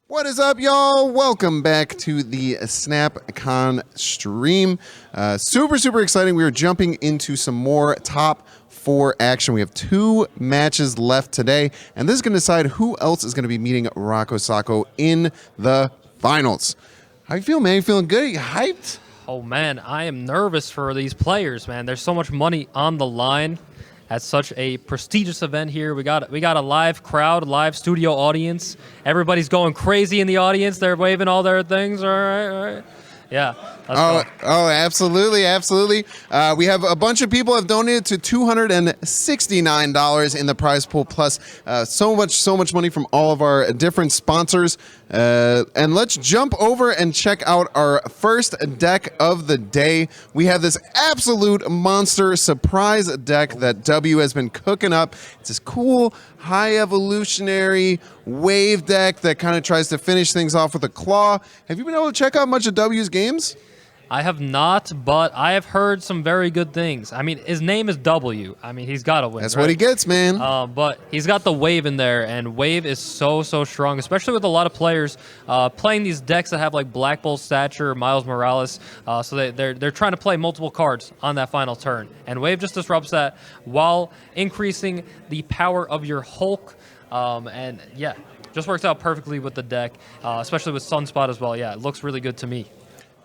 What is up, y'all? Welcome back to the SnapCon stream. Super exciting. We are jumping into some more top 4 action. We have 2 matches left today, and this is going to decide who else is going to be meeting Rocco Sacco in the finals. How you feel, man? You feeling good? You hyped? Oh, man, I am nervous for these players, man. There's so much money on the line at such a prestigious event here. We got a live crowd, live studio audience. Everybody's going crazy in the audience. They're waving all their things. All right. Yeah. Absolutely. We have a bunch of people have donated to $269 in the prize pool, plus so much money from all of our different sponsors. And let's jump over and check out our first deck of the day. We have this absolute monster surprise deck that W has been cooking up. It's this cool high evolutionary wave deck that kind of tries to finish things off with a claw. Have you been able to check out much of W's games? I have not, but I have heard some very good things. I mean, his name is W. I mean, he's got to win. That's right? what he gets, man. But he's got the wave in there, and wave is so strong, especially with a lot of players playing these decks that have like Black Bolt Stature, Miles Morales. So they're trying to play multiple cards on that final turn, and wave just disrupts that while increasing the power of your Hulk. And yeah, just works out perfectly with the deck, especially with Sunspot as well. Yeah, it looks really good to me.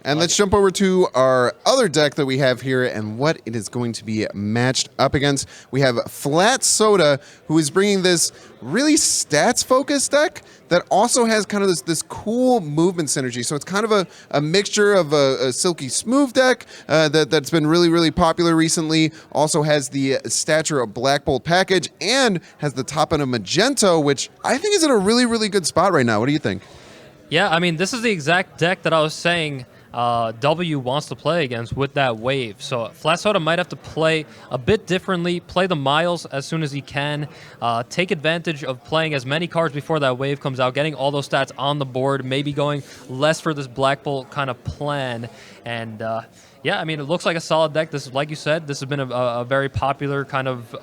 And let's jump over to our other deck that we have here and what it is going to be matched up against. We have FlatSoda, who is bringing this really stats-focused deck that also has kind of this cool movement synergy. So it's kind of a mixture of a silky smooth deck that's been really popular recently. Also has the stature of Black Bolt package and has the top end of Magento, which I think is in a really good spot right now. What do you think? Yeah, I mean, this is the exact deck that I was saying W wants to play against with that wave. So FlatSoda might have to play a bit differently, play the Miles as soon as he can, take advantage of playing as many cards before that wave comes out, getting all those stats on the board, maybe going less for this Black Bolt kind of plan. And yeah, I mean, it looks like a solid deck. This is, like you said, this has been a very popular kind of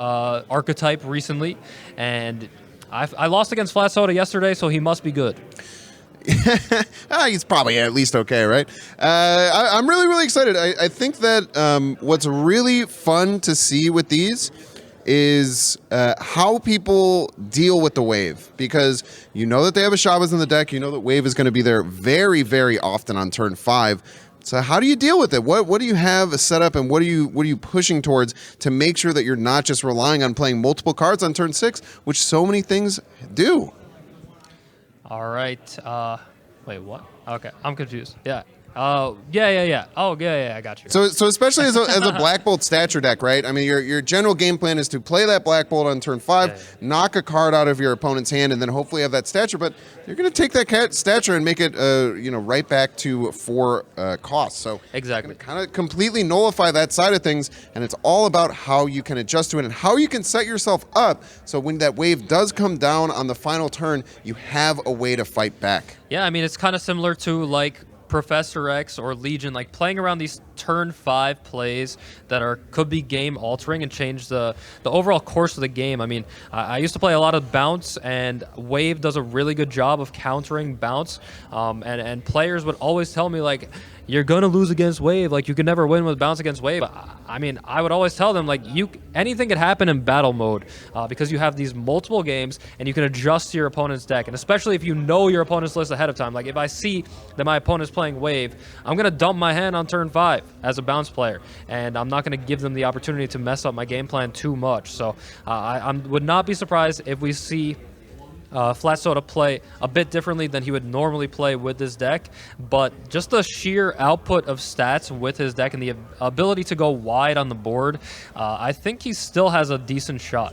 archetype recently. And I lost against FlatSoda yesterday, so he must be good. He's probably at least okay, right? I'm really excited. I think that what's really fun to see with these is how people deal with the wave, because you know that they have a Shabazz in the deck. You know that wave is going to be there very often on turn 5. So how do you deal with it? What do you have set up, and what are you pushing towards to make sure that you're not just relying on playing multiple cards on turn 6, which so many things do? All right. Wait, what? Okay, I'm confused. Yeah. Yeah. Oh, yeah, I got you. So especially as a Black Bolt stature deck, right? I mean, your general game plan is to play that Black Bolt on turn 5, knock a card out of your opponent's hand, and then hopefully have that stature. But you're going to take that stature and make it, right back to 4 costs. So exactly, kind of completely nullify that side of things, and it's all about how you can adjust to it and how you can set yourself up so when that wave does come down on the final turn, you have a way to fight back. Yeah, I mean, it's kind of similar to like Professor X or Legion, like playing around these turn 5 plays that could be game altering and change the overall course of the game. I mean, I used to play a lot of bounce, and wave does a really good job of countering bounce, and players would always tell me like, you're gonna lose against wave, like you can never win with bounce against wave. I mean, I would always tell them like, anything can happen in battle mode because you have these multiple games and you can adjust to your opponent's deck, and especially if you know your opponent's list ahead of time. Like if I see that my opponent's playing wave, I'm gonna dump my hand on turn 5 as a bounce player, and I'm not gonna give them the opportunity to mess up my game plan too much. So I would not be surprised if we see FlatSoda play a bit differently than he would normally play with this deck, but just the sheer output of stats with his deck and the ability to go wide on the board, I think he still has a decent shot.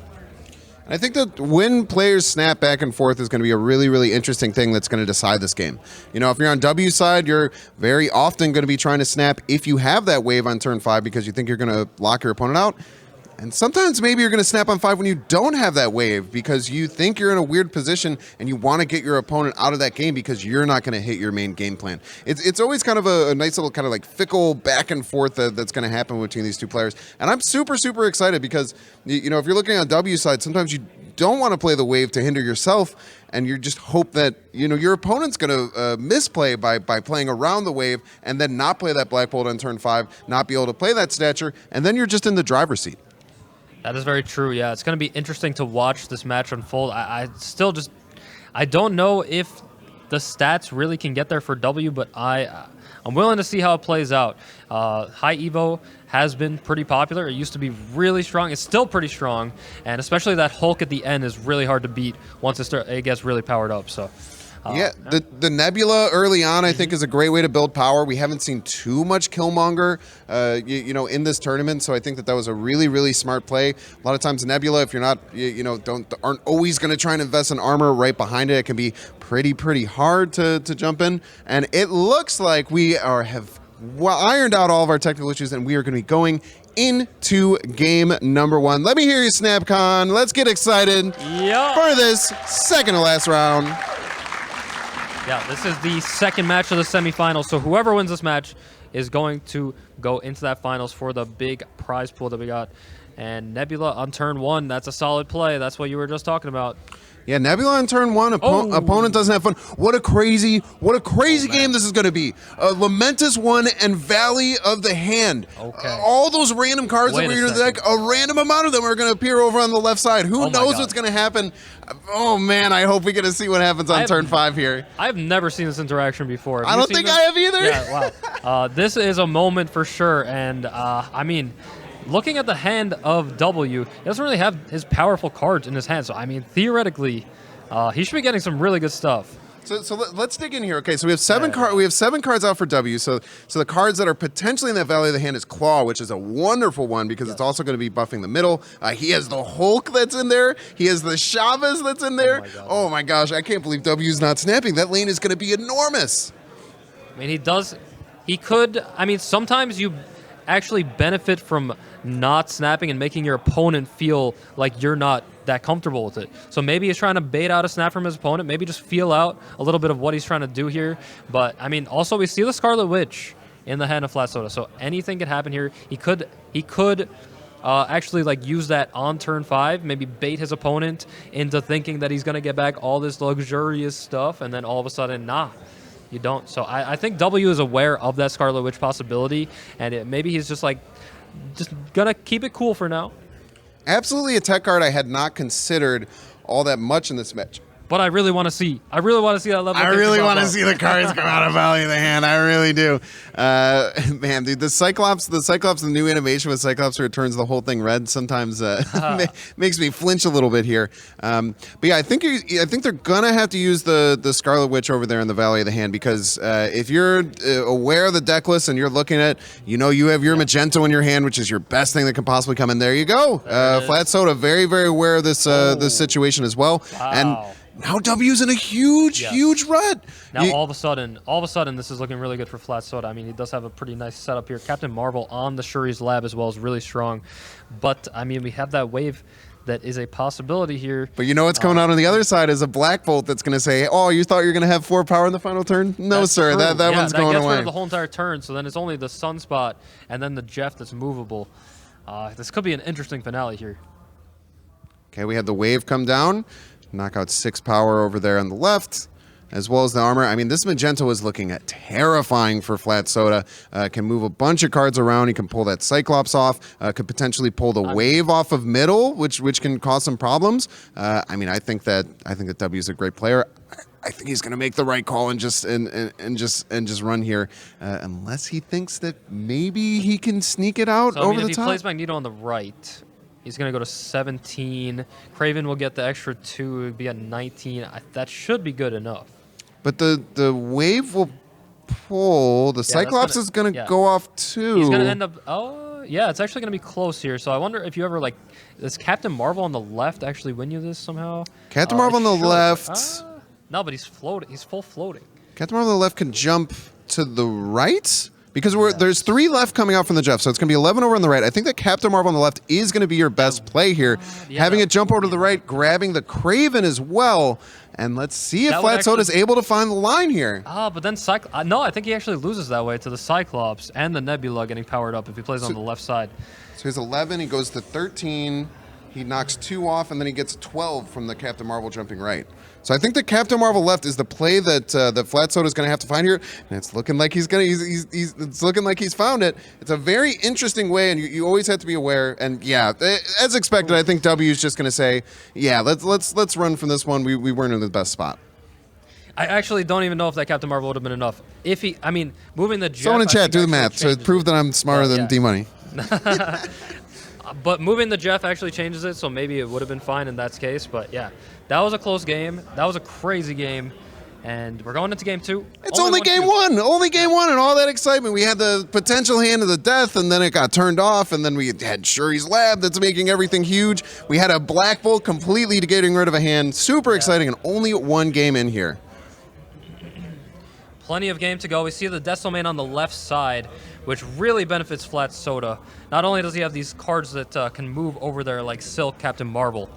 And I think that when players snap back and forth is going to be a really interesting thing that's going to decide this game. You know, if you're on W side, you're very often going to be trying to snap if you have that wave on turn 5 because you think you're going to lock your opponent out. And sometimes maybe you're going to snap on 5 when you don't have that wave because you think you're in a weird position and you want to get your opponent out of that game because you're not going to hit your main game plan. It's always kind of a nice little kind of like fickle back and forth that's going to happen between these two players. And I'm super, super excited because, you know, if you're looking on W side, sometimes you don't want to play the wave to hinder yourself, and you just hope that, you know, your opponent's going to misplay by playing around the wave and then not play that Black Bolt on turn 5, not be able to play that stature, and then you're just in the driver's seat. That is very true. Yeah, it's going to be interesting to watch this match unfold. I still just I don't know if the stats really can get there for W, but I'm willing to see how it plays out. High Evo has been pretty popular. It used to be really strong. It's still pretty strong, and especially that Hulk at the end is really hard to beat once it gets really powered up. So. Yeah, the Nebula early on, I think, is a great way to build power. We haven't seen too much Killmonger, you know, in this tournament, so I think that was a really, really smart play. A lot of times, Nebula, if you're not, you know, aren't always going to try and invest in armor right behind it. It can be pretty hard to jump in, and it looks like we have ironed out all of our technical issues, and we are going to be going into game number 1. Let me hear you, SnapCon. Let's get excited for this second to last round. Yeah, this is the second match of the semifinals. So whoever wins this match is going to go into that finals for the big prize pool that we got. And Nebula on turn 1, that's a solid play. That's what you were just talking about. Yeah, Nebula on turn 1. Opponent doesn't have fun. What a crazy game this is going to be. Lamentus 1 and Valley of the Hand. Okay. All those random cards that were in the deck, a random amount of them are going to appear over on the left side. Who knows what's going to happen? Oh, man, I hope we get to see what happens on turn 5 here. I've never seen this interaction before. I don't think I have either. Yeah, wow. This is a moment for sure. And, I mean, looking at the hand of W, he doesn't really have his powerful cards in his hand. So, I mean, theoretically, he should be getting some really good stuff. So let's dig in here. Okay, so we have seven cards out for W. So the cards that are potentially in that Valley of the Hand is Claw, which is a wonderful one because it's also going to be buffing the middle. He has the Hulk that's in there. He has the Chavez that's in there. Oh my gosh, I can't believe W's not snapping. That lane is going to be enormous. I mean, he could. I mean, sometimes you actually benefit from not snapping and making your opponent feel like you're not that comfortable with it. So maybe he's trying to bait out a snap from his opponent, maybe just feel out a little bit of what he's trying to do here. But I mean, also we see the Scarlet Witch in the hand of FlatSoda, so anything could happen here. He could actually like use that on turn 5, maybe bait his opponent into thinking that he's going to get back all this luxurious stuff, and then all of a sudden, nah, you don't. So I think W is aware of that Scarlet Witch possibility, and maybe he's just gonna keep it cool for now. Absolutely a tech card I had not considered all that much in this match. But I really want to see. I really want to see that level. I really want to see the cards come out of Valley of the Hand. I really do. Man, dude, the Cyclops, the new animation with Cyclops where it turns the whole thing red sometimes makes me flinch a little bit here. But yeah, I think they're gonna have to use the Scarlet Witch over there in the Valley of the Hand because if you're aware of the deck list and you're looking at, you know, you have your Magento in your hand, which is your best thing that can possibly come in. There you go. FlatSoda, very, very aware of this situation as well. Wow. And now W's in a huge rut. Now all of a sudden, this is looking really good for FlatSoda. I mean, he does have a pretty nice setup here. Captain Marvel on the Shuri's Lab as well is really strong. But, I mean, we have that wave that is a possibility here. But you know what's coming out on the other side is a Black Bolt that's going to say, oh, you thought you were going to have 4 power in the final turn? No, sir. True. That one's going gets away. rid of the whole entire turn, so then it's only the Sunspot and then the Jeff that's movable. This could be an interesting finale here. Okay, we had the wave come down. Knock out 6 power over there on the left, as well as the armor. I mean, this Magento is looking at terrifying for FlatSoda. Can move a bunch of cards around. He can pull that Cyclops off. Could potentially pull the wave off of middle, which can cause some problems. I mean, I think that W is a great player. I think he's going to make the right call and just run here, unless he thinks that maybe he can sneak it out over the top. If he plays Magneto on the right, he's going to go to 17. Craven will get the extra 2. It would be at 19. That should be good enough. But the wave will pull. The Cyclops is going to go off too. He's going to end up... Oh, yeah, it's actually going to be close here. So I wonder if you ever, like... Does Captain Marvel on the left actually win you this somehow? Captain Marvel on the left... No, but he's floating. He's full floating. Captain Marvel on the left can jump to the right? Because there's 3 left coming out from the Jeff, so it's going to be 11 over on the right. I think that Captain Marvel on the left is going to be your best play here. Having it jump over to the right, grabbing the Kraven as well. And let's see if FlatSoda is able to find the line here. But then no, I think he actually loses that way to the Cyclops and the Nebula getting powered up if he plays on the left side. So he's 11, he goes to 13, he knocks 2 off, and then he gets 12 from the Captain Marvel jumping right. So I think the Captain Marvel left is the play that that FlatSoda is going to have to find here, and it's looking like it's looking like he's found it. It's a very interesting way, and you always have to be aware. And yeah, as expected, I think W is just going to say, yeah, let's run from this one. We weren't in the best spot. I actually don't even know if that Captain Marvel would have been enough. Moving the Jeff. Someone in chat do the math to prove that I'm smarter than D-Money. But moving the Jeff actually changes it, so maybe it would have been fine in that case. But yeah, that was a close game. That was a crazy game. And we're going into game 2. It's only game 1. Only game 1 and all that excitement. We had the potential hand of the death, and then it got turned off, and then we had Shuri's Lab that's making everything huge. We had a Black Bolt completely getting rid of a hand. Super exciting, and only 1 game in here. Plenty of game to go. We see the Death Domain on the left side, which really benefits FlatSoda. Not only does he have these cards that can move over there like Silk, Captain Marvel,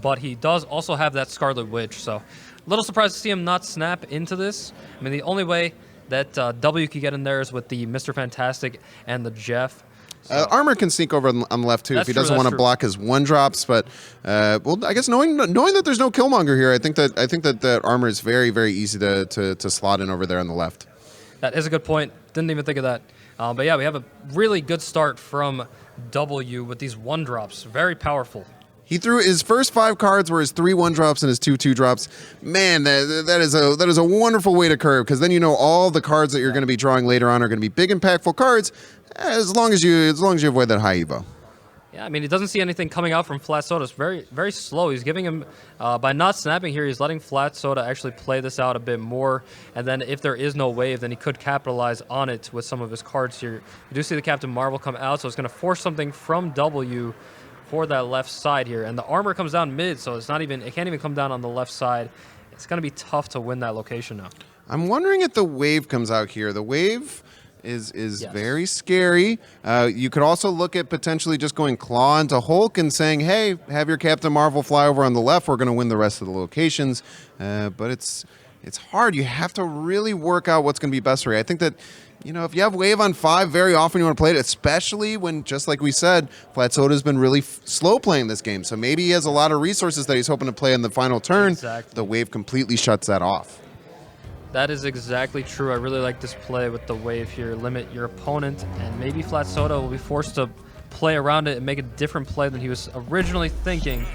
but he does also have that Scarlet Witch. So a little surprised to see him not snap into this. I mean, the only way that W could get in there is with the Mr. Fantastic and the Jeff. So. Armor can sneak over on the left too if he doesn't want to block his 1-drops. But well, I guess knowing that there's no Killmonger here, I think that Armor is very, very easy to slot in over there on the left. That is a good point. Didn't even think of that. But yeah, we have a really good start from W with these 1-drops. Very powerful. He threw his first 5 cards were his 3 1-drops and his 2 2-drops. Man, that is a wonderful way to curve, because then you know all the cards that you're going to be drawing later on are going to be big, impactful cards, as long as you avoid that high evo. Yeah, I mean, he doesn't see anything coming out from FlatSoda. It's very, very slow. He's giving him, by not snapping here, he's letting FlatSoda actually play this out a bit more. And then if there is no wave, then he could capitalize on it with some of his cards here. You do see the Captain Marvel come out, so it's going to force something from W for that left side here. And the armor comes down mid, so it can't even come down on the left side. It's going to be tough to win that location now. I'm wondering if the wave comes out here. The wave is very scary. You could also look at potentially just going claw into Hulk and saying, hey, have your Captain Marvel fly over on the left. We're going to win the rest of the locations. But it's hard. You have to really work out what's going to be best for you. I think that, if you have wave on 5, very often you want to play it, especially when, just like we said, FlatSoda has been really slow playing this game. So maybe he has a lot of resources that he's hoping to play in the final turn. Exactly. The wave completely shuts that off. That is exactly true. I really like this play with the wave here. Limit your opponent, and maybe FlatSoda will be forced to play around it and make a different play than he was originally thinking.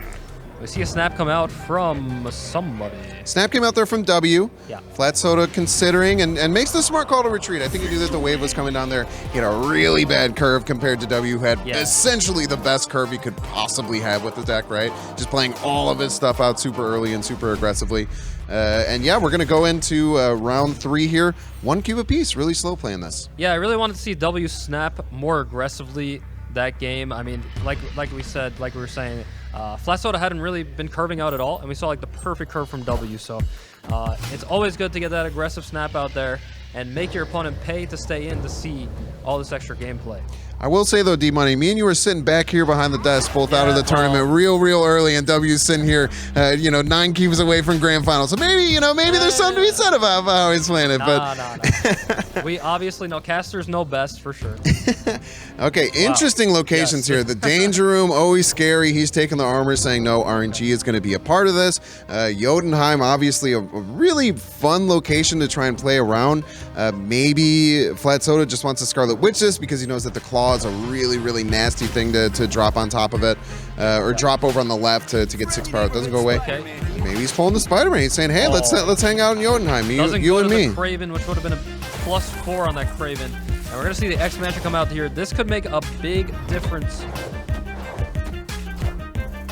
We see a snap come out from somebody. Snap came out there from W. Yeah. FlatSoda considering and makes the smart call to retreat. I think he knew that the wave was coming down there. He had a really bad curve compared to W, who had essentially the best curve he could possibly have with the deck, right? Just playing all of his stuff out super early and super aggressively. And yeah, we're going to go into round 3 here. 1 cube apiece, really slow playing this. Yeah, I really wanted to see W snap more aggressively that game. I mean, like we were saying, FlatSoda hadn't really been curving out at all, and we saw like the perfect curve from W. So it's always good to get that aggressive snap out there and make your opponent pay to stay in to see all this extra gameplay. I will say though, D-Money, me and you were sitting back here behind the desk, both out of the tournament real early, and W's sitting here, 9 cubes away from grand final. So maybe there's something to be said about how he's playing it. No. We obviously know casters know best for sure. Okay, interesting locations here. The Danger Room, always scary. He's taking the armor, saying no, RNG is going to be a part of this. Jotunheim, obviously a really fun location to try and play around. Maybe FlatSoda just wants to Scarlet Witch this because he knows that the claw is a really nasty thing to drop on top of it, or drop over on the left to get 6 power. It doesn't go away. Okay. Maybe he's pulling the Spider-Man. He's saying, hey, let's hang out in Jotunheim, you and me. The Kraven, which would have been a +4 on that Kraven. And we're going to see the X-Mansion come out here. This could make a big difference.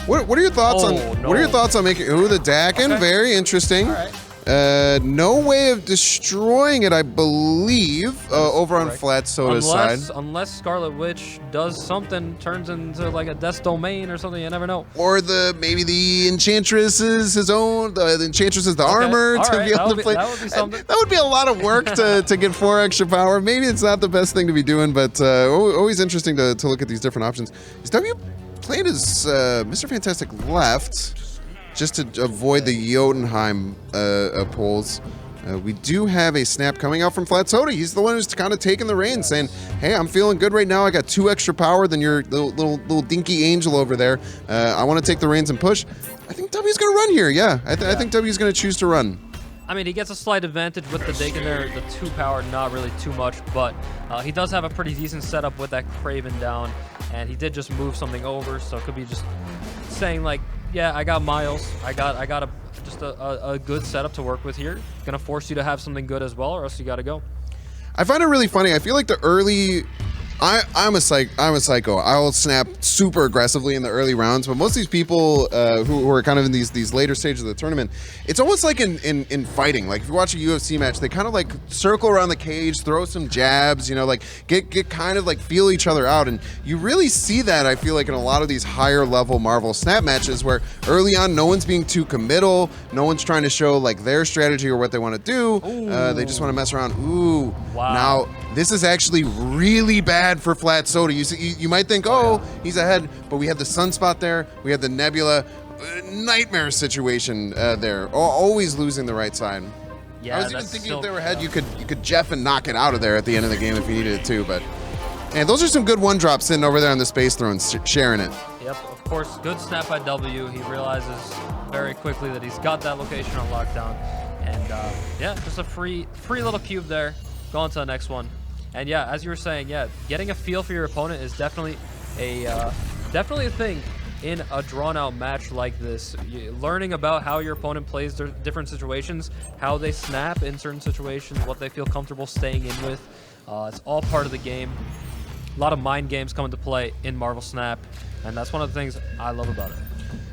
What are your thoughts on what are your thoughts on making the Dakin? Okay. Very interesting. All right. No way of destroying it, I believe, over on FlatSoda's side. Unless Scarlet Witch does something, turns into like a Death's Domain or something, you never know. Or maybe the Enchantress is his own. The Enchantress is the armor to be able to play. That would be something. That would be a lot of work to get 4 extra power. Maybe it's not the best thing to be doing, but always interesting to look at these different options. Is W playing as Mr. Fantastic left? Just to avoid the Jotunheim polls. We do have a snap coming out from FlatSoda. He's the one who's kind of taking the reins, saying, hey, I'm feeling good right now. I got 2 extra power than your little dinky angel over there. I want to take the reins and push. I think W's going to run here, yeah. I think W's going to choose to run. I mean, he gets a slight advantage with the Dakin there. The 2 power, not really too much, but he does have a pretty decent setup with that Craven down, and he did just move something over, so it could be just saying, like, yeah, I got Miles. I got a good setup to work with here. Gonna force you to have something good as well, or else you gotta go. I find it really funny. I feel like the early... I'm a psycho. I'll snap super aggressively in the early rounds, but most of these people who are kind of in these later stages of the tournament, it's almost like in fighting. Like if you watch a UFC match, they kind of like circle around the cage, throw some jabs, like get kind of like feel each other out, and you really see that, I feel like, in a lot of these higher level Marvel Snap matches where early on no one's being too committal, no one's trying to show like their strategy or what they want to do. They just want to mess around. Ooh, wow. Now this is actually really bad for FlatSoda. You might think, oh, he's ahead, but we have the Sunspot there. We have the Nebula. Nightmare situation there. Always losing the right side. Yeah, I was even thinking if they were ahead, you could Jeff and knock it out of there at the end of the game if you needed it too. But and those are some good 1-drops sitting over there on the space throne, sharing it. Yep, of course, good snap by W. He realizes very quickly that he's got that location on lockdown, and yeah, just a free little cube there. Going to the next one. And yeah, as you were saying, yeah, getting a feel for your opponent is definitely a thing in a drawn-out match like this. Learning about how your opponent plays their different situations, how they snap in certain situations, what they feel comfortable staying in with. It's all part of the game. A lot of mind games come into play in Marvel Snap, and that's one of the things I love about it.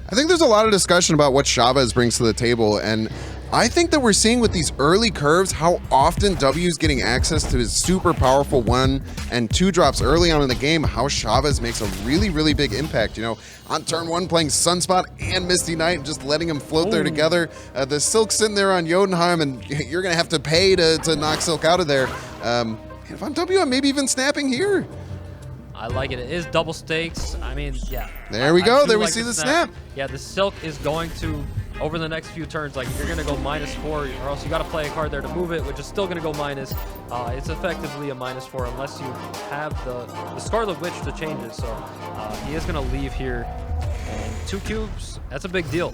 I think there's a lot of discussion about what Chavez brings to the table, and I think that we're seeing with these early curves how often W's getting access to his super powerful 1 and 2 drops early on in the game, how Chavez makes a really, really big impact. On turn 1 playing Sunspot and Misty Knight and just letting them float there together. The Silk's sitting there on Jotunheim, and you're going to have to pay to knock Silk out of there. If I'm W, I'm maybe even snapping here. I like it. It is double stakes. I mean, yeah. There we go. There we see the snap. Yeah, the Silk is going to, over the next few turns, like, you're going to go -4, or else you got to play a card there to move it, which is still going to go minus. It's effectively a -4 unless you have the Scarlet Witch to change it. So he is going to leave here. And 2 cubes, that's a big deal.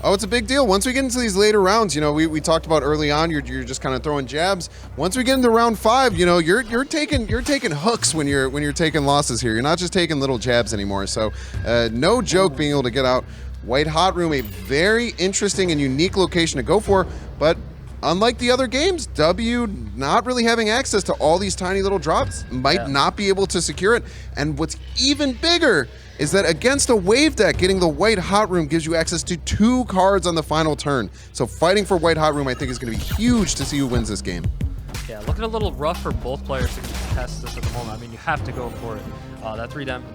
Oh, it's a big deal. Once we get into these later rounds, we talked about early on, you're just kind of throwing jabs. Once we get into round 5, you're taking hooks when you're taking losses here. You're not just taking little jabs anymore. So no joke being able to get out. White Hot Room, a very interesting and unique location to go for, but unlike the other games, W not really having access to all these tiny little drops, might not be able to secure it. And what's even bigger is that against a wave deck, getting the White Hot Room gives you access to 2 cards on the final turn. So fighting for White Hot Room, I think, is going to be huge to see who wins this game. Yeah, looking a little rough for both players to test this at the moment. I mean, you have to go for it.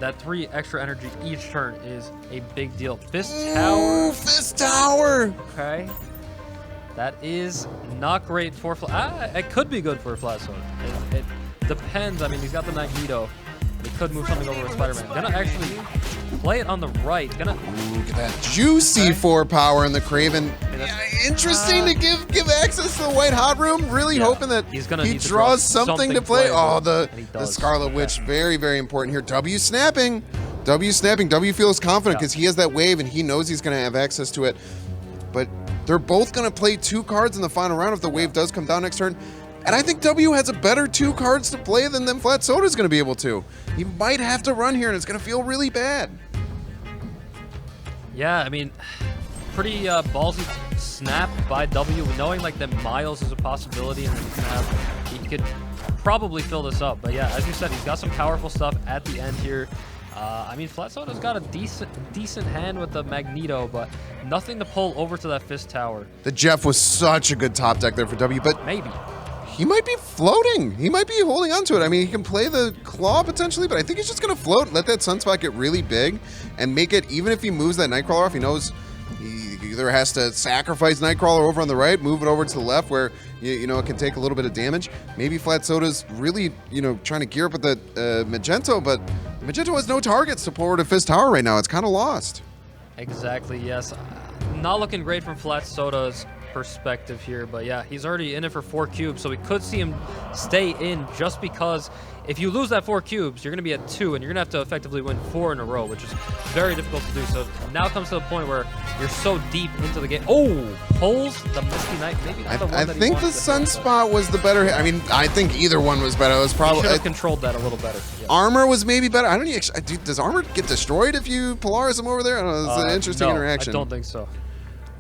That 3 extra energy each turn is a big deal. Fist Tower. Ooh, Fist Tower. Okay. That is not great for it could be good for FlatSoda. It depends. I mean, he's got the Magneto. He could move something over with Spider-Man. Gonna actually play it on the right. Look at that juicy 4 power in the Craven. Interesting to give access to the White Hot Room. Really hoping that he draws something to play. Oh, the Scarlet Witch, very, very important here. W snapping. W feels confident because he has that wave and he knows he's going to have access to it. But they're both going to play 2 cards in the final round if the wave does come down next turn. And I think W has a better 2 cards to play than FlatSoda is going to be able to. He might have to run here, and it's going to feel really bad. Yeah, I mean, pretty ballsy snap by W, knowing like that Miles is a possibility, and he could probably fill this up. But yeah, as you said, he's got some powerful stuff at the end here. I mean, FlatSoda's got a decent hand with the Magneto, but nothing to pull over to that Fist Tower. The Jeff was such a good top deck there for W, but Maybe. he might be floating. He might be holding on to it. I mean, he can play the Claw potentially, but I think he's just going to float, let that Sunspot get really big, and make it, even if he moves that Nightcrawler off, he knows he either has to sacrifice Nightcrawler over on the right, move it over to the left where, you know, it can take a little bit of damage. Maybe FlatSoda's really, you know, trying to gear up with the Magento, but Magento has no targets to pull over to Fist Tower right now. It's kind of lost. Exactly, yes. Not looking great from FlatSoda's perspective here, but yeah, he's already in it for 4 cubes, so we could see him stay in just because if you lose that 4 cubes, you're going to be at 2, and you're going to have to effectively win 4 in a row, which is very difficult to do. So now comes to the point where you're so deep into the game. Oh, pulls the Misty Knight. Maybe not the one I that he think the wants to hit. Sunspot was the better hit. I mean, I think either one was better. It was He probably should have controlled that a little better. Yeah. Armor was maybe better. I don't even, dude, does Armor get destroyed if you Polaris him over there? I don't know. It's an interesting no, interaction. I don't think so.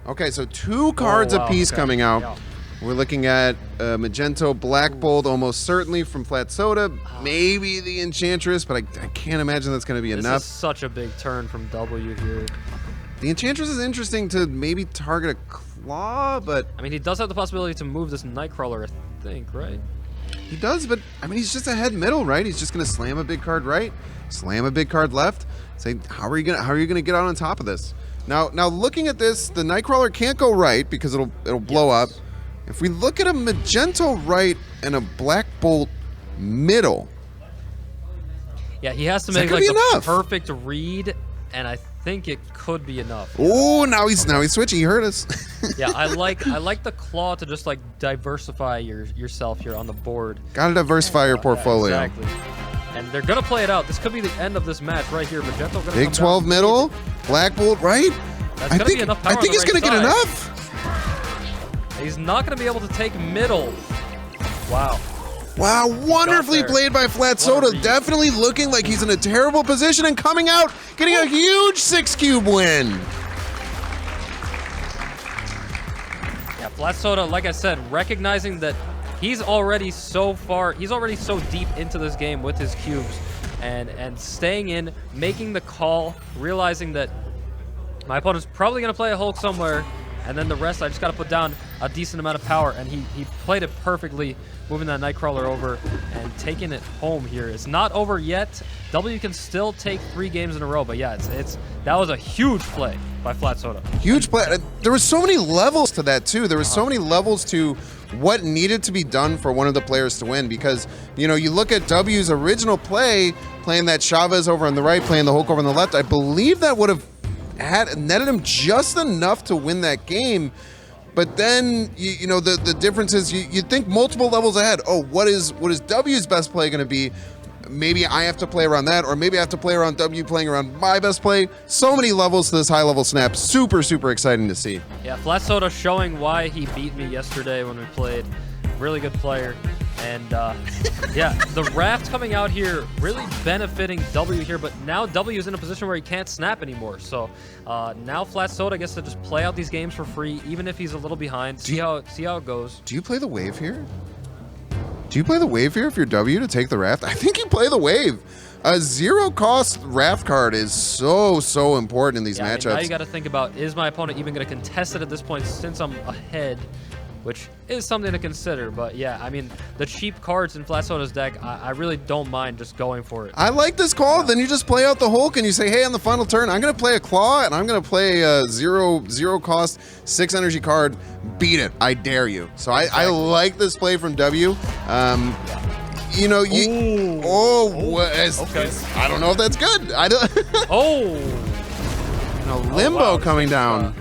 Okay, so 2 cards wow, apiece okay. coming out. Yeah. We're looking at Magento, Black Bolt, almost certainly from FlatSoda. Maybe the Enchantress, but I can't imagine that's going to be This enough. is such a big turn from W here. The Enchantress is interesting to maybe target a Claw, but I mean, he does have the possibility to move this Nightcrawler, I think, right? he does. But I mean, he's just ahead middle, right? He's just going to slam a big card right, slam a big card left. Say, how are you gonna get out on top of this? Now looking at this, the Nightcrawler can't go right because it'll blow up. If we look at a Magento right and a Black Bolt middle, Yeah, he has to Is that make gonna like be the enough? perfect read, and I think it could be enough. oh, now he's switching. He heard us. Yeah, I like the claw to just like diversify yourself here on the board. Gotta diversify your portfolio. Yeah, exactly. And they're gonna play it out. This could be the end of this match right here. Magento gonna Big come 12 down. middle, Black Bolt right. That's I gonna be think enough power on he's the gonna right get side. enough. He's not gonna be able to take middle. Wow. Wow, wonderfully there. played by What a FlatSoda. read. Definitely looking like he's in a terrible position and coming out, getting a huge 6-cube win. Yeah, FlatSoda, like I said, recognizing that he's already so deep into this game with his cubes, and staying in, making the call, realizing that my opponent's probably gonna play a Hulk somewhere, and then the rest I just gotta put down a decent amount of power, and he played it perfectly, moving that Nightcrawler over and taking it home here. It's not over yet. W can still take 3 games in a row, but yeah, that was a huge play by FlatSoda. Huge play. There were so many levels to that too. There was so many levels to what needed to be done for one of the players to win, because you look at W's original play, playing that Chavez over on the right, playing the Hulk over on the left. I believe that would have netted him just enough to win that game. But then the difference is you think multiple levels ahead. Oh, what is W's best play going to be? Maybe I have to play around that, or maybe I have to play around W playing around my best play. So many levels to this high-level snap. Super, super exciting to see. Yeah, FlatSoda showing why he beat me yesterday when we played. Really good player. And yeah, the Raft coming out here really benefiting W here, but now W is in a position where he can't snap anymore. So now FlatSoda gets to just play out these games for free, even if he's a little behind. See how it goes. Do you play the wave here? Do you play the wave here if you're W to take the Raft? I think you play the wave. A zero-cost Raft card is so important in these matchups. I mean, now you got to think about, is my opponent even going to contest it at this point since I'm ahead? Which is something to consider, but yeah, I mean, the cheap cards in FlatSoda's deck, I really don't mind just going for it. I like this call. Then you just play out the Hulk and you say, hey, on the final turn, I'm going to play a Claw and I'm going to play a zero cost 6 energy card. Beat it. I dare you. So I like this play from W. Okay. I don't know if that's good. I don't. Limbo wow, coming down.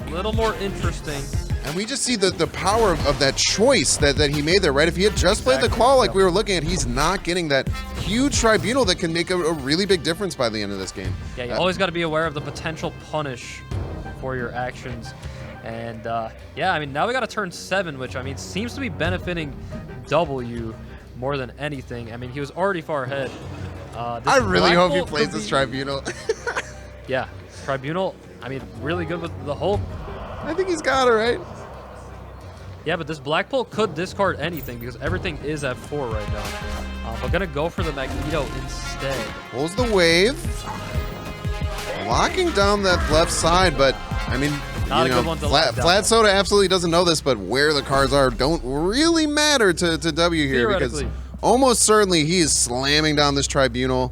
A little more interesting. And we just see the power of that choice that he made there, right? If he had just played the Claw like we were looking at, he's not getting that huge Tribunal that can make a really big difference by the end of this game. Yeah, you always got to be aware of the potential punish for your actions. And yeah, I mean, now we got to turn 7, which, I mean, seems to be benefiting W more than anything. I mean, he was already far ahead. I really hope he plays this Tribunal. Yeah, Tribunal, I mean, really good with the Hulk. I think he's got it, right? Yeah, but this Blackbolt could discard anything because everything is at 4 right now. But gonna go for the Magneto instead. Pulls the wave. Locking down that left side, but I mean, Not you a know, good one to lock down. FlatSoda absolutely doesn't know this, but where the cards are don't really matter to W here because almost certainly he is slamming down this Tribunal.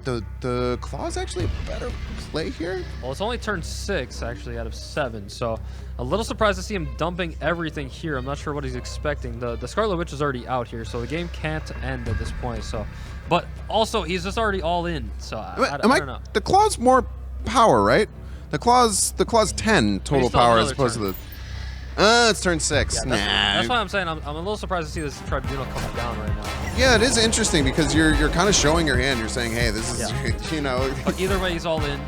The Claw's actually a better play here. Well, it's only turn 6 actually out of 7, so a little surprised to see him dumping everything here. I'm not sure what he's expecting. The Scarlet Witch is already out here, so the game can't end at this point. So, but also he's just already all in. So I don't know. The Claw's more power, right? The Claw's 10 total power as opposed to the. It's turn 6. Yeah, that's why I'm saying I'm a little surprised to see this Tribunal coming down right now. Yeah, it is interesting because you're kind of showing your hand. You're saying, hey, this is you know. But either way, he's all in.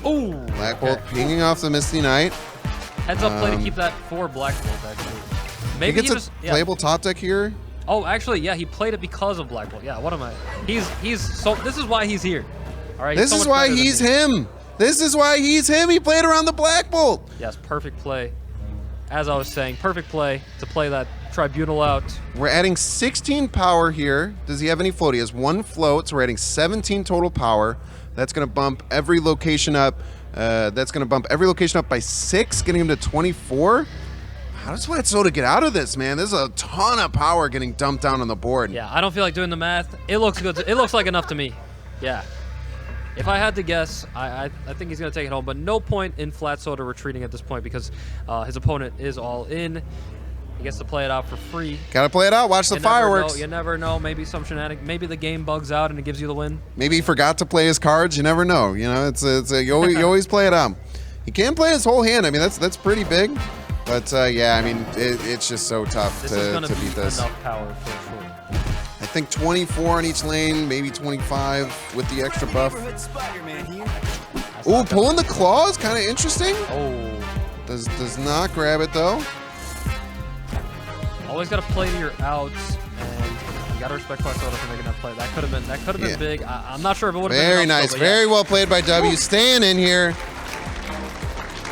Ooh. Black Bolt pinging off the Misty Knight. Heads up play to keep that 4 Black Bolt actually. Maybe he gets a playable top deck here. Oh, actually, yeah, he played it because of Black Bolt. Yeah, what am I? He's so. This is why he's here. All right. This is why he's him. This is why he's him. He played around the Black Bolt. Yes, perfect play. As I was saying, perfect play to play that Tribunal out. We're adding 16 power here. Does he have any float? He has 1 float, so we're adding 17 total power. That's going to bump every location up. That's going to bump every location up by 6, getting him to 24. How does FlatSoda get out of this, man? There's a ton of power getting dumped down on the board. Yeah, I don't feel like doing the math. It looks good. It looks like enough to me. Yeah. If I had to guess, I think he's going to take it home, but no point in FlatSoda retreating at this point because his opponent is all in. He gets to play it out for free. Gotta play it out. Watch the fireworks. You never know. Maybe some shenanigans. Maybe the game bugs out and it gives you the win. Maybe he forgot to play his cards. You never know. You know, you always play it out. He can play his whole hand. I mean, that's pretty big. But yeah, I mean, it's just so tough to beat this. Enough power for sure. I think 24 on each lane, maybe 25 with the extra buff. Ooh, pulling the claw is kind of interesting. Oh. Does not grab it though. Always got to play to your outs, and you got to respect FlatSoda for making that play. That could have been big. I'm not sure if it would have been very enough, nice, though, very well played by W. Staying in here.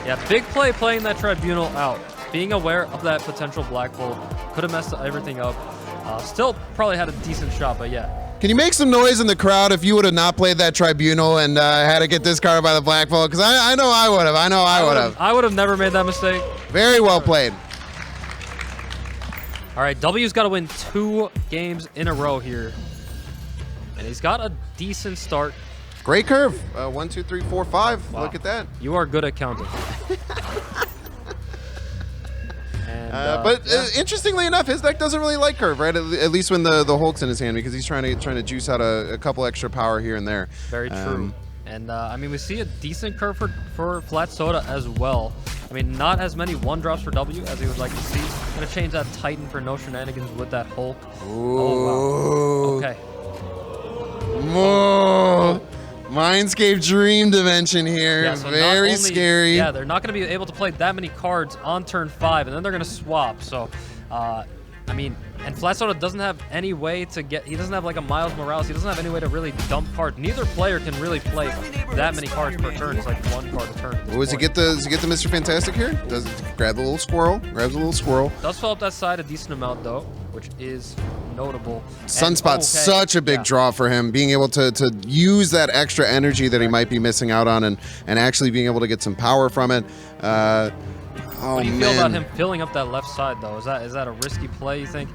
Yeah, big play playing that Tribunal out. Being aware of that potential Black Bolt could have messed everything up. Still probably had a decent shot, but yeah. Can you make some noise in the crowd if you would have not played that Tribunal and had to get discarded by the Black Bolt? Because I know I would have. I know I would have. I would have never made that mistake. Very well played. All right, W's got to win 2 games in a row here. And he's got a decent start. Great curve. 1, 2, 3, 4, 5. Wow. Look at that. You are good at counting. But interestingly enough, his deck doesn't really like curve, right? At least when the Hulk's in his hand, because he's trying to juice out a couple extra power here and there. Very true. And I mean, we see a decent curve for FlatSoda as well. I mean, not as many 1-drops for W as he would like to see. Gonna change that Titan for no shenanigans with that Hulk. Ooh. Oh, wow. Okay. Whoa. Mindscape Dream Dimension here. Yeah, so very scary. Yeah, they're not going to be able to play that many cards on turn 5, and then they're going to swap. So, I mean, and FlatSoda doesn't have any way to get. He doesn't have like a Miles Morales. He doesn't have any way to really dump cards. Neither player can really play that many cards per turn. It's like 1 card a turn. Does he get the Mr. Fantastic here? Does it grab the little squirrel? Grabs a little squirrel. Does fill up that side a decent amount though, which is notable. Sunspot's such a big draw for him, being able to use that extra energy that he might be missing out on and actually being able to get some power from it. What do you feel about him filling up that left side though? Is that a risky play, you think?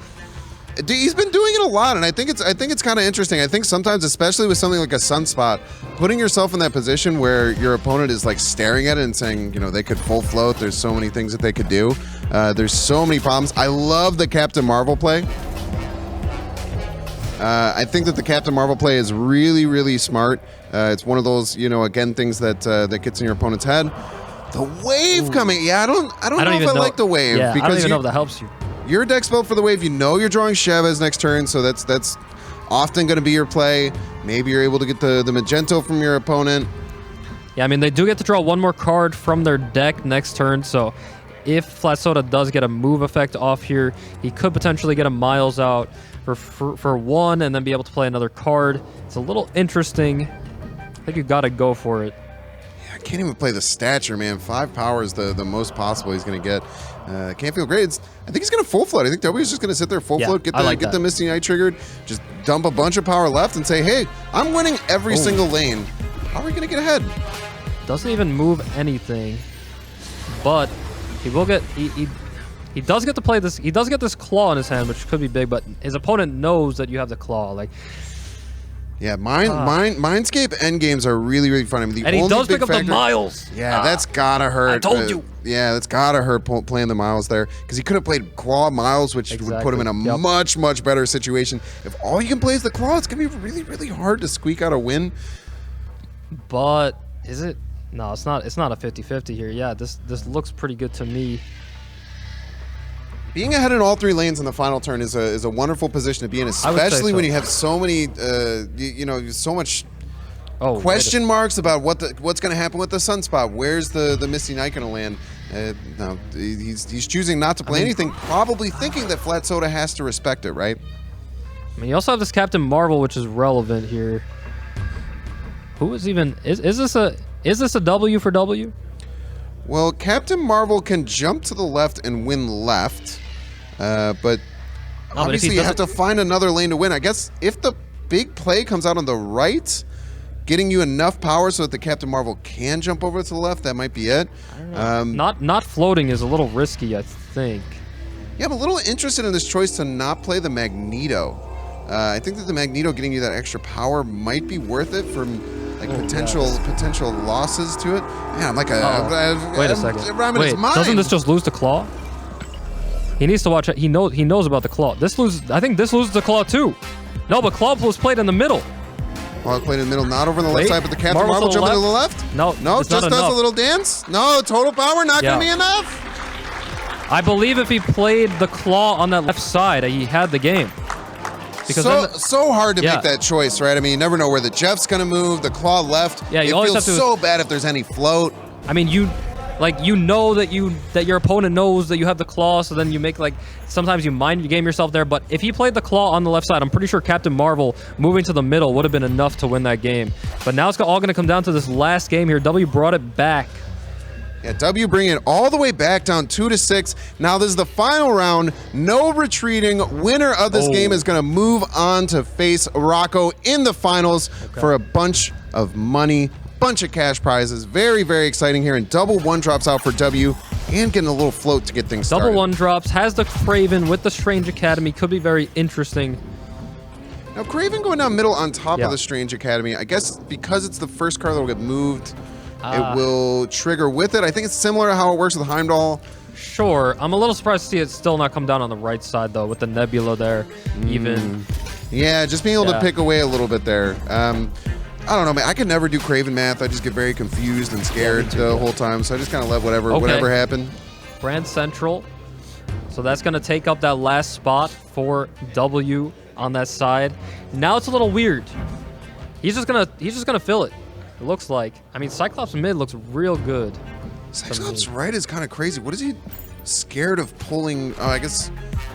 He's been doing it a lot, and I think it's kind of interesting. I think sometimes, especially with something like a Sunspot, putting yourself in that position where your opponent is like staring at it and saying, you know, they could full float. There's so many things that they could do. There's so many problems. I love the Captain Marvel play. I think that the Captain Marvel play is really, really smart. It's one of those, you know, again, things that that gets in your opponent's head. The wave coming, yeah, I don't know if I like the wave, yeah, because I don't even know if that helps you. Your deck's built for the wave. You know you're drawing Chavez next turn, so that's often going to be your play. Maybe you're able to get the Magento from your opponent. Yeah, I mean, they do get to draw 1 more card from their deck next turn, so if FlatSoda does get a move effect off here, he could potentially get a Miles out for 1 and then be able to play another card. It's a little interesting. I think you got to go for it. Yeah, I can't even play the stature, man. 5 power is the most possible he's going to get. Can't feel great. I think he's going to full float. I think W's just going to sit there full float, get the Misty Knight triggered, just dump a bunch of power left and say, hey, I'm winning every single lane. How are we going to get ahead? Doesn't even move anything, but he will get he does get to play this. He does get this claw in his hand, which could be big, but his opponent knows that you have the claw. Like, yeah, Mindscape endgames are really, really fun. I mean, and he does pick up the miles. Yeah, that's gotta hurt. I told you. Yeah, that's gotta hurt playing the miles there, because he could have played claw miles, which would put him in a much, much better situation. If all you can play is the claw, it's gonna be really, really hard to squeak out a win. But is it? No, it's not. It's not a 50-50 here. Yeah, this looks pretty good to me. Being ahead in all 3 lanes in the final turn is a wonderful position to be in, especially when you have so many, so much question marks about what's going to happen with the Sunspot. Where's the Misty Knight going to land? No, he's choosing not to play anything, probably thinking that FlatSoda has to respect it, right? I mean, you also have this Captain Marvel, which is relevant here. Who is even is this a W for W? Well, Captain Marvel can jump to the left and win left, but obviously you have to find another lane to win. I guess if the big play comes out on the right, getting you enough power so that the Captain Marvel can jump over to the left, that might be it. I don't know. Not floating is a little risky, I think. Yeah, I'm a little interested in this choice to not play the Magneto. I think that the Magneto getting you that extra power might be worth it for like potential losses to it. Yeah, I'm like wait a second. Wait, doesn't this just lose the claw? He needs to watch it. He knows about the claw. I think this loses the claw too. No, but claw was played in the middle. Claw played in the middle, not over on the left side, but the Captain Marvel jumping to the left. No, just does a little dance. No, total power not gonna be enough. I believe if he played the claw on that left side, he had the game. Because so hard to make that choice, right? I mean, you never know where the Jeff's gonna move. The claw left. Yeah, it feels so bad if there's any float. I mean, you know that your opponent knows that you have the claw, so then you make sometimes you mind game yourself there. But if he played the claw on the left side, I'm pretty sure Captain Marvel moving to the middle would have been enough to win that game. But now it's all going to come down to this last game here. W brought it back. Yeah, W bringing it all the way back down 2-6. Now this is the final round. No retreating. Winner of this game is going to move on to face Rocco in the finals for a bunch of money, bunch of cash prizes. Very, very exciting here. And double 1-drops out for W and getting a little float to get things started. Double 1-drops. Has the Craven with the Strange Academy. Could be very interesting. Now, Craven going down middle on top of the Strange Academy. I guess because it's the first card that will get moved, it will trigger with it. I think it's similar to how it works with Heimdall. Sure. I'm a little surprised to see it still not come down on the right side, though, with the Nebula there, even. Yeah, just being able to pick away a little bit there. I don't know, man. I could never do Craven math. I just get very confused and scared the whole time, so I just kind of let whatever happen. Grand Central. So that's going to take up that last spot for W on that side. Now it's a little weird. He's just gonna fill it. It looks like. I mean, Cyclops mid looks real good. Cyclops right is kind of crazy. What is he scared of pulling? I guess.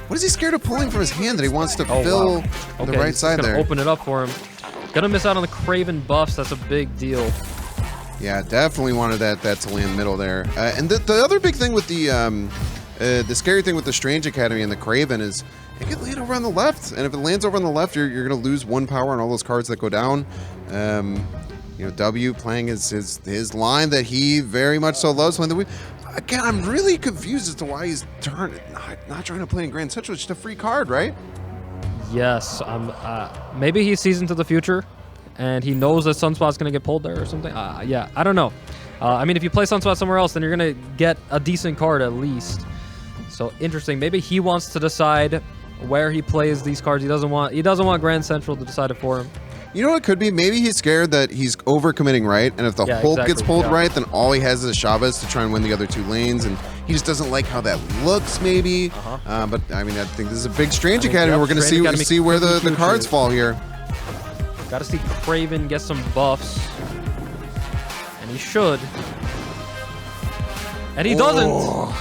What is he scared of pulling from his hand that he wants to fill the right side there? Open it up for him. Gonna miss out on the Craven buffs. That's a big deal. Yeah, definitely wanted that to land middle there. And the other big thing with the scary thing with the Strange Academy and the Craven is it can land over on the left. And if it lands over on the left, you're gonna lose 1 power on all those cards that go down. W playing his line that he very much so loves. Again, I'm really confused as to why he's not trying to play in Grand Central. It's just a free card, right? Yes. Maybe he sees into the future, and he knows that Sunspot's going to get pulled there or something. Yeah, I don't know. I mean, if you play Sunspot somewhere else, then you're going to get a decent card at least. So interesting. Maybe he wants to decide where he plays these cards. He doesn't want Grand Central to decide it for him. You know what it could be? Maybe he's scared that he's overcommitting right, and if the Hulk gets pulled right, then all he has is a Chavez to try and win the other 2 lanes, and he just doesn't like how that looks, maybe. But I mean, I think this is a big Strange Academy. We're going to see where the cards fall here. Got to see Craven get some buffs, and he should, and he doesn't.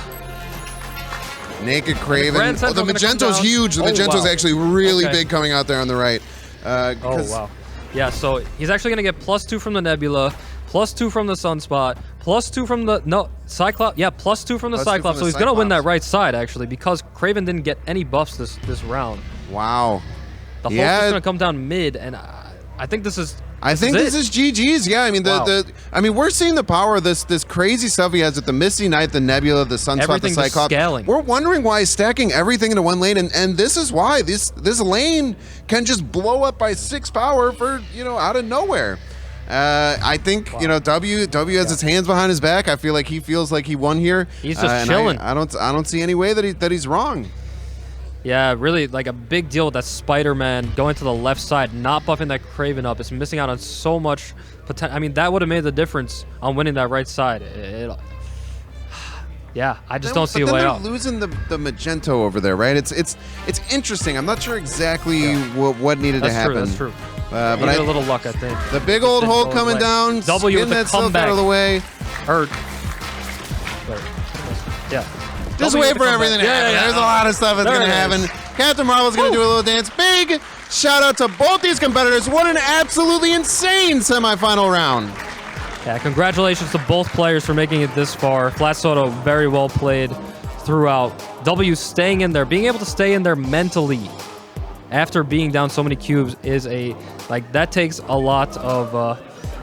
Naked Craven. The Magento's huge. The Magento's actually really big coming out there on the right. Oh, wow. Yeah, so he's actually going to get +2 from the Nebula, +2 from the Sunspot, +2 from the Cyclops. Yeah, +2 from the Cyclops. So he's gonna win that right side actually because Kraven didn't get any buffs this round. Wow. The Hulk is gonna come down mid, and I think this is. This is GG's. Yeah, I mean Wow. we're seeing the power of this crazy stuff he has with the Misty Knight, the Nebula, the Sunspot, the Cyclops. Scaling. We're wondering why he's stacking everything into one lane, and this is why this lane can just blow up by 6 power for out of nowhere. I think W has his hands behind his back. I feel like he feels like he won here. He's just chilling. I don't see any way that he's wrong. Yeah, really, like a big deal with that Spider-Man going to the left side, not buffing that Kraven up. It's missing out on so much potential. I mean, that would have made the difference on winning that right side. Yeah, I just don't see a way out. They're losing the Magento over there, right? It's interesting. I'm not sure exactly what needed to happen. That's true. But a little luck, I think. The big old Hulk coming down, W with the that stuff comeback. out of the way. Hurt. Yeah. Just wait for everything to happen. There's a lot of stuff that's going to happen. Captain Marvel's going to do a little dance. Big shout out to both these competitors. What an absolutely insane semifinal round. Yeah, congratulations to both players for making it this far. FlatSoda very well played throughout. W staying in there, being able to stay in there mentally after being down so many cubes is that takes a lot of,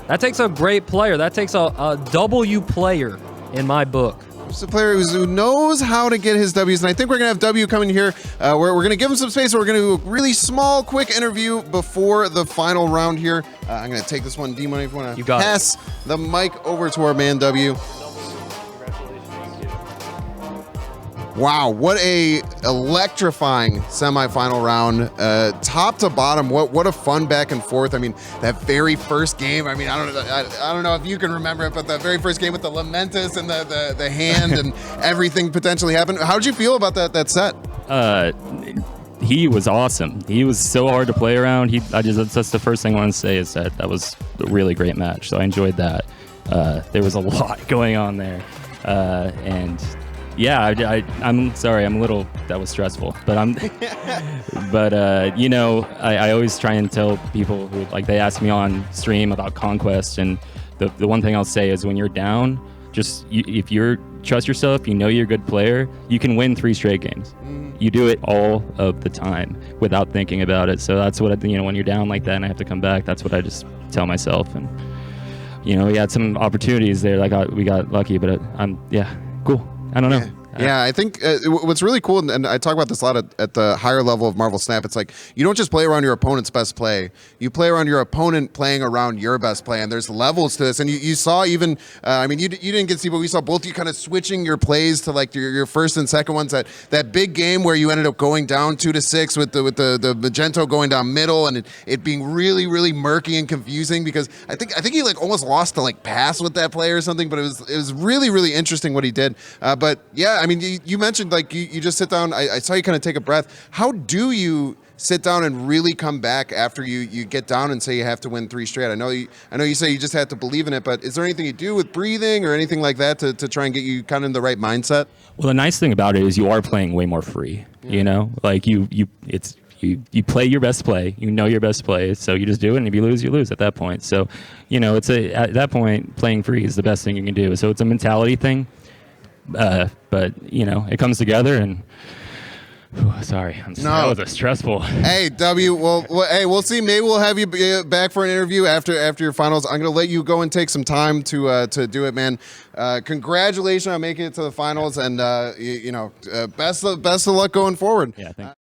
that takes a great player. That takes a W player in my book. Just a player who knows how to get his W's, and I think we're gonna have W coming here. We're gonna give him some space. We're gonna do a really small, quick interview before the final round here. I'm gonna take this one, D-Money, if you wanna pass the mic over to our man W. Wow, what a electrifying semifinal round, top to bottom. What a fun back and forth. I mean, that very first game. I mean, I don't know if you can remember it, but the very first game with the Lamentus and the hand and everything potentially happened. How did you feel about that set? He was awesome. He was so hard to play around. That's the first thing I want to say is that was a really great match. So I enjoyed that. There was a lot going on there, and. Yeah, I'm sorry. That was stressful, but I always try and tell people who they ask me on stream about Conquest, and the one thing I'll say is when you're down, if you trust yourself, you're a good player, you can win 3 straight games. You do it all of the time without thinking about it. So that's what when you're down like that and I have to come back, that's what I just tell myself. And we had some opportunities there. We got lucky, but cool. I don't know. Yeah, I think what's really cool, and I talk about this a lot at the higher level of Marvel Snap, it's like you don't just play around your opponent's best play. You play around your opponent playing around your best play, and there's levels to this. And you saw even, you didn't get to see, but we saw both you kind of switching your plays to your first and second ones. That big game where you ended up going down 2-6 with the Magento going down middle, and it being really, really murky and confusing because I think he almost lost to pass with that play or something, but it was really, really interesting what he did. But yeah, I mean, you mentioned you just sit down. I saw you kind of take a breath. How do you sit down and really come back after you get down and say you have to win 3 straight? I know you say you just have to believe in it, but is there anything you do with breathing or anything like that to try and get you kind of in the right mindset? Well, the nice thing about it is you are playing way more free. Yeah. You play your best play. Your best play, so you just do it. And if you lose at that point. So, at that point, playing free is the best thing you can do. So it's a mentality thing. But it comes together and that was a stressful. Hey, W, we'll see. Maybe we'll have you back for an interview after your finals. I'm gonna let you go and take some time to do it, man. Congratulations on making it to the finals, and best of luck going forward. Yeah, thanks.